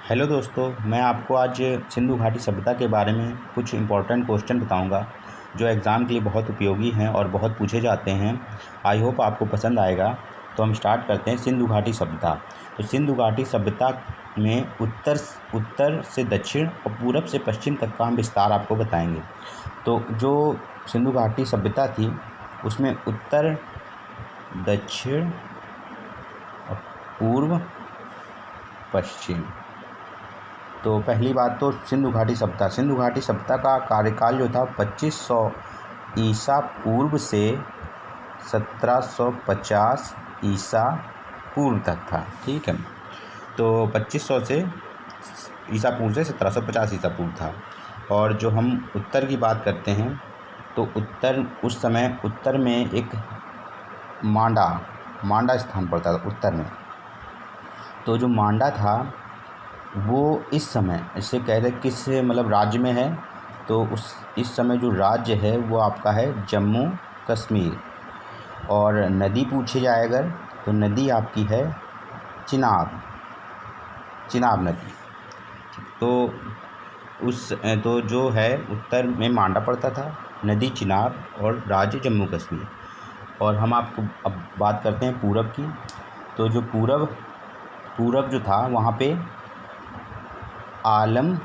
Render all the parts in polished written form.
Hello दोस्तों, मैं आपको आज सिंधु घाटी सभ्यता के बारे में कुछ इम्पोर्टेंट क्वेश्चन बताऊंगा जो एग्ज़ाम के लिए बहुत उपयोगी हैं और बहुत पूछे जाते हैं। आई होप आपको पसंद आएगा। तो हम स्टार्ट करते हैं सिंधु घाटी सभ्यता। तो सिंधु घाटी सभ्यता में उत्तर से दक्षिण और पूरब से पश्चिम तक का हम विस्तार आपको बताएंगे। तो जो सिंधु घाटी सभ्यता थी उसमें उत्तर, दक्षिण और पूर्व, पश्चिम। तो पहली बात तो सिंधु घाटी सभ्यता का कार्यकाल जो था 2500 ईसा पूर्व से 1750 ईसा पूर्व तक था। ठीक है, तो 2500 से ईसा पूर्व से 1750 ईसा पूर्व था। और जो हम उत्तर की बात करते हैं तो उस समय उत्तर में एक मांडा स्थान पड़ता था उत्तर में। तो जो मांडा था वो इस समय इसे कहते हैं किस राज्य में है, तो इस समय जो राज्य है वो आपका है जम्मू कश्मीर। और नदी पूछी जाए अगर तो नदी आपकी है चिनाब नदी। तो जो है उत्तर में मांडा पड़ता था, नदी चिनाब और राज्य जम्मू कश्मीर। और हम आपको अब बात करते हैं पूरब की। तो जो पूरब जो था वहाँ पे आलमगीरपुर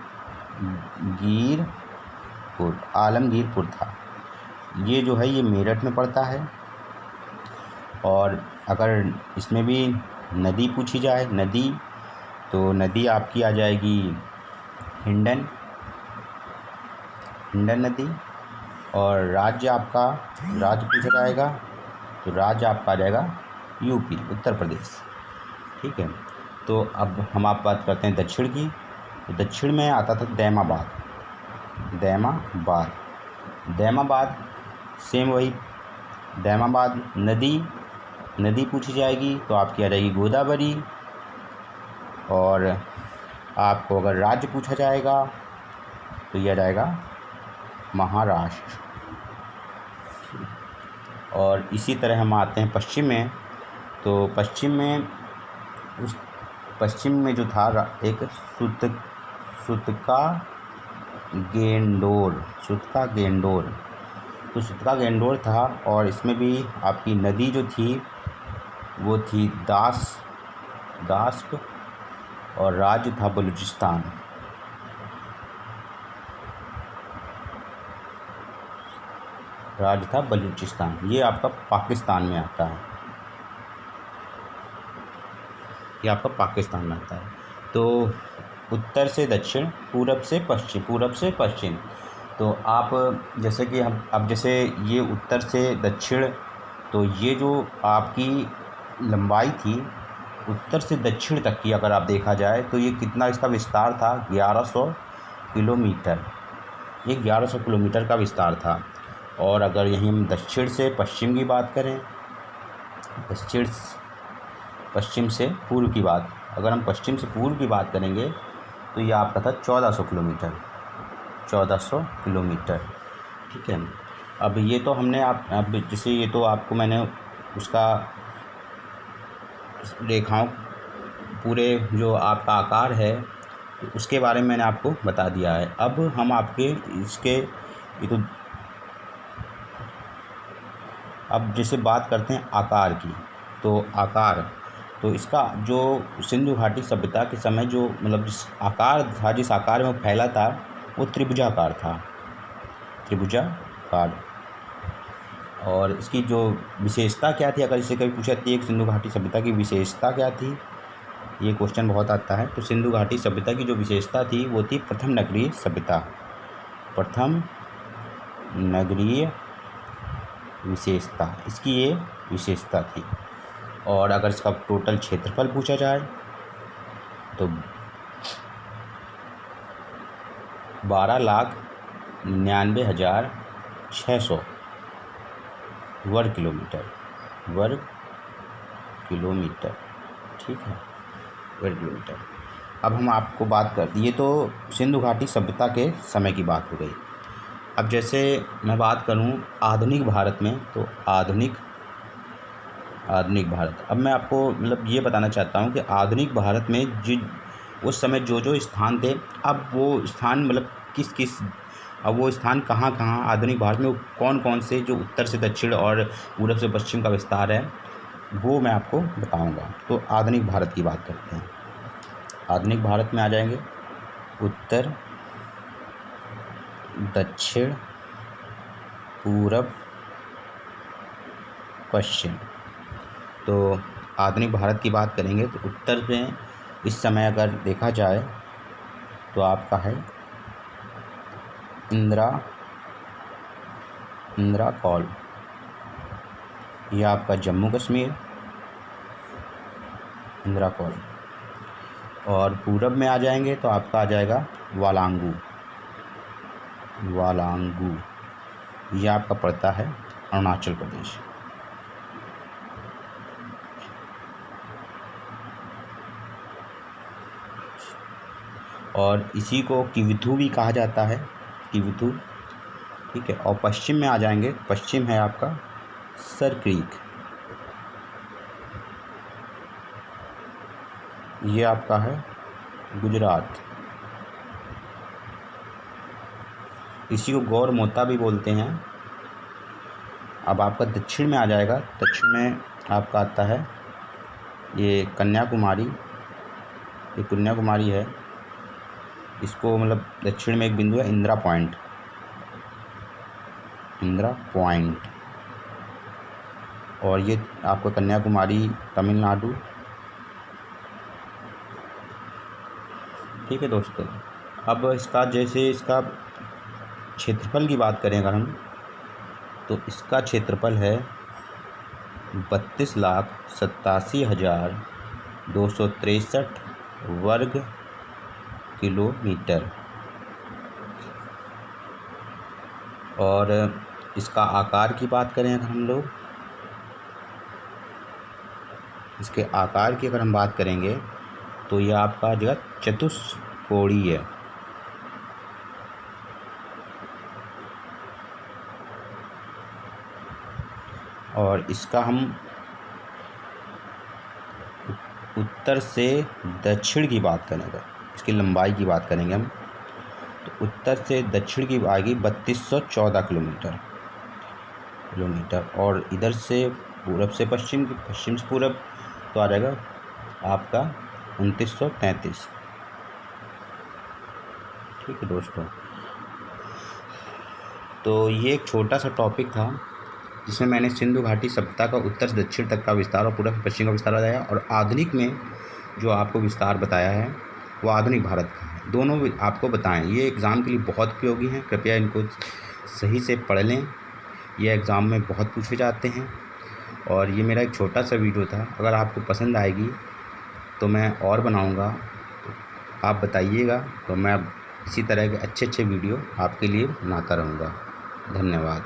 था। ये जो है ये मेरठ में पड़ता है। और अगर इसमें भी नदी पूछी जाए तो नदी आपकी आ जाएगी हिंडन नदी। और राज्य पूछा जाएगा तो राज्य आपका आ जाएगा यूपी, उत्तर प्रदेश। ठीक है, तो अब हम आप बात करते हैं दक्षिण की। तो दक्षिण में आता था दैमाबाद सेम वही दैमाबाद। नदी पूछी जाएगी तो आपकी आ जाएगी गोदावरी। और आपको अगर राज्य पूछा जाएगा तो यह आ जाएगा महाराष्ट्र। और इसी तरह हम आते हैं पश्चिम में। तो पश्चिम में जो था एक सुतका गेंडोर था। और इसमें भी आपकी नदी जो थी वो थी दास्प। और राज्य था बलूचिस्तान। ये आपका पाकिस्तान में आता है। तो उत्तर से दक्षिण, पूरब से पश्चिम। तो आप जैसे कि जैसे ये उत्तर से दक्षिण, तो ये जो आपकी लंबाई थी उत्तर से दक्षिण तक की अगर आप देखा जाए तो ये कितना इसका विस्तार था 1100 किलोमीटर। ये 1100 किलोमीटर का विस्तार था। और अगर यहीं हम दक्षिण से पश्चिम की बात करें, पश्चिम से पूर्व की बात, अगर हम पश्चिम से पूर्व की बात करेंगे तो ये आपका था 1400 किलोमीटर। ठीक है, अब ये तो हमने अब जैसे ये तो आपको मैंने उसका रेखाओं पूरे जो आपका आकार है तो उसके बारे में मैंने आपको बता दिया है। अब हम अब जैसे बात करते हैं आकार की। तो इसका जो सिंधु घाटी सभ्यता के समय जो जिस आकार में फैला था वो त्रिभुजाकार था। और इसकी जो विशेषता क्या थी, अगर इसे कभी पूछा जाती है सिंधु घाटी सभ्यता की विशेषता क्या थी, ये क्वेश्चन बहुत आता है। तो सिंधु घाटी सभ्यता की जो विशेषता थी वो थी प्रथम नगरीय विशेषता, इसकी ये विशेषता थी। और अगर इसका टोटल क्षेत्रफल पूछा जाए तो 12,99,600 वर्ग किलोमीटर। ठीक है, वर्ग किलोमीटर। अब हम आपको बात करते, ये तो सिंधु घाटी सभ्यता के समय की बात हो गई। अब जैसे मैं बात करूं आधुनिक भारत में, तो आधुनिक भारत, अब मैं आपको ये बताना चाहता हूं कि आधुनिक भारत में उस समय जो जो स्थान थे, अब वो स्थान मतलब किस किस, अब वो स्थान कहाँ कहाँ आधुनिक भारत में कौन कौन से जो उत्तर से दक्षिण और पूरब से पश्चिम का विस्तार है वो मैं आपको बताऊंगा। तो आधुनिक भारत की बात करते हैं। आधुनिक भारत में आ जाएंगे उत्तर, दक्षिण, पूरब, पश्चिम। तो आधुनिक भारत की बात करेंगे तो उत्तर में इस समय अगर देखा जाए तो आपका है इंदिरा कॉल, यह आपका जम्मू कश्मीर, इंदिरा कॉल। और पूरब में आ जाएंगे तो आपका आ जाएगा वालांगू, यह आपका पड़ता है अरुणाचल प्रदेश। और इसी को किविथु भी कहा जाता है, किविथु, ठीक है। और पश्चिम में आ जाएंगे, पश्चिम है आपका सर क्रीक, ये आपका है गुजरात। इसी को गौर मोता भी बोलते हैं। अब आपका दक्षिण में आ जाएगा, दक्षिण में आपका आता है ये कन्याकुमारी, ये कन्याकुमारी है। इसको मतलब दक्षिण में एक बिंदु है इंदिरा पॉइंट, और ये आपका कन्याकुमारी तमिलनाडु, ठीक है दोस्तों। अब इसका जैसे इसका क्षेत्रफल की बात करें अगर हम, तो इसका क्षेत्रफल है 32,87,263 वर्ग किलोमीटर। और इसका आकार की बात करें अगर हम लोग, इसके आकार की अगर हम बात करेंगे तो यह आपका जो है चतुष्कोणीय है। और इसका हम उत्तर से दक्षिण की बात करेंगे, इसकी लंबाई की बात करेंगे हम, तो उत्तर से दक्षिण की आएगी 3214 किलोमीटर। और इधर से पूरब से पश्चिम, पश्चिम से पूरब तो आ जाएगा आपका 2933, ठीक है दोस्तों। तो ये एक छोटा सा टॉपिक था जिसमें मैंने सिंधु घाटी सभ्यता का उत्तर से दक्षिण तक का विस्तार और पूरब से पश्चिम का विस्तार बताया, और आधुनिक में जो आपको विस्तार बताया है वो आधुनिक भारत का है। दोनों आपको बताएं, ये एग्ज़ाम के लिए बहुत उपयोगी हैं, कृपया इनको सही से पढ़ लें, ये एग्ज़ाम में बहुत पूछे जाते हैं। और ये मेरा एक छोटा सा वीडियो था, अगर आपको पसंद आएगी तो मैं और बनाऊंगा, तो आप बताइएगा, तो मैं इसी तरह के अच्छे वीडियो आपके लिए बनाता रहूँगा। धन्यवाद।